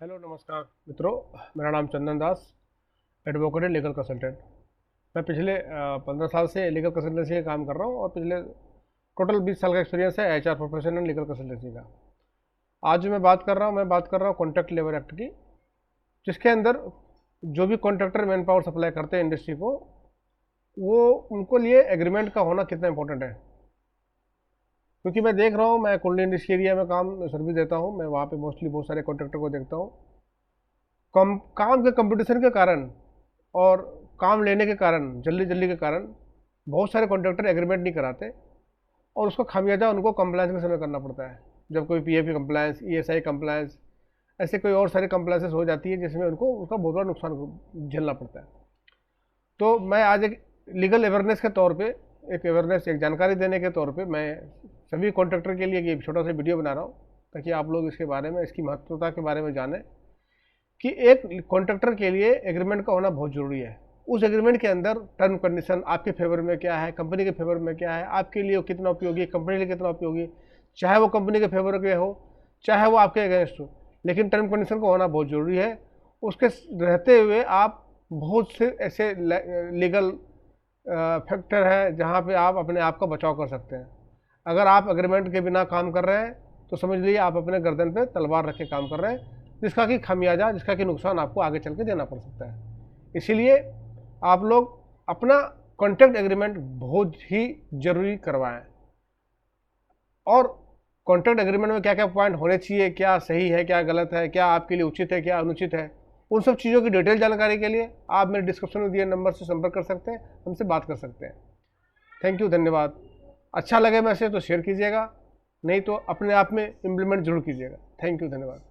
Hello नमस्कार मित्रों, मेरा नाम चंदन दास, एडवोकेट लीगल कंसल्टेंट। मैं पिछले 15 साल से लीगल कंसल्टेंसी का काम कर रहा हूँ और पिछले टोटल 20 साल का एक्सपीरियंस है HR profession and legal consultancy का। आज जो मैं बात कर रहा हूँ कॉन्ट्रैक्ट लेबर एक्ट की, जिसके अंदर जो भी कॉन्ट्रैक्टर मैन पावर सप्लाई करते हैं इंडस्ट्री को, वो उनको लिए एग्रीमेंट का होना कितना इंपॉर्टेंट है। क्योंकि मैं देख रहा हूँ, मैं कोल्ड इंडस्ट्री एरिया में काम सर्विस देता हूँ, मैं वहाँ पे मोस्टली बहुत सारे कॉन्ट्रैक्टर को देखता हूँ। काम के कंपटीशन के कारण और काम लेने के कारण, जल्दी जल्दी के कारण बहुत सारे कॉन्ट्रैक्टर एग्रीमेंट नहीं कराते और उसका खामियाजा उनको कंप्लायंस के समय करना पड़ता है। जब कोई पीएफई कंप्लायंस, ईएसआई कंप्लायंस, ऐसे कोई और सारी कंप्लायंसेस हो जाती है जिसमें उनको उसका बहुत बड़ा नुकसान झेलना पड़ता है। तो मैं आज एक लीगल अवेयरनेस के तौर पे, एक जानकारी देने के तौर पे मैं सभी कॉन्ट्रैक्टर के लिए एक छोटा सा वीडियो बना रहा हूँ, ताकि आप लोग इसके बारे में, इसकी महत्वता के बारे में जानें कि एक कॉन्ट्रैक्टर के लिए एग्रीमेंट का होना बहुत ज़रूरी है। उस एग्रीमेंट के अंदर टर्म कंडीशन आपके फेवर में क्या है, कंपनी के फेवर में क्या है, आपके लिए कितना उपयोगी है, कंपनी के लिए कितना उपयोगी, चाहे वो कंपनी के फेवर में हो चाहे वो आपके अगेंस्ट हो, लेकिन टर्म कंडीशन का होना बहुत ज़रूरी है। उसके रहते हुए आप बहुत से ऐसे लीगल फैक्टर है जहाँ पे आप अपने आप का बचाव कर सकते हैं। अगर आप एग्रीमेंट के बिना काम कर रहे हैं तो समझ लीजिए आप अपने गर्दन पे तलवार रख के काम कर रहे हैं, जिसका कि खामियाजा, जिसका कि नुकसान आपको आगे चल के देना पड़ सकता है। इसीलिए आप लोग अपना कॉन्ट्रैक्ट एग्रीमेंट बहुत ही जरूरी करवाएं। और कॉन्ट्रैक्ट एग्रीमेंट में क्या क्या पॉइंट होने चाहिए, क्या सही है, क्या गलत है, क्या आपके लिए उचित है, क्या अनुचित है, उन सब चीज़ों की डिटेल जानकारी के लिए आप मेरे डिस्क्रिप्शन में दिए नंबर से संपर्क कर सकते हैं, हमसे बात कर सकते हैं। थैंक यू, धन्यवाद। अच्छा लगे मैसेज तो शेयर कीजिएगा, नहीं तो अपने आप में इम्प्लीमेंट जरूर कीजिएगा। थैंक यू, धन्यवाद।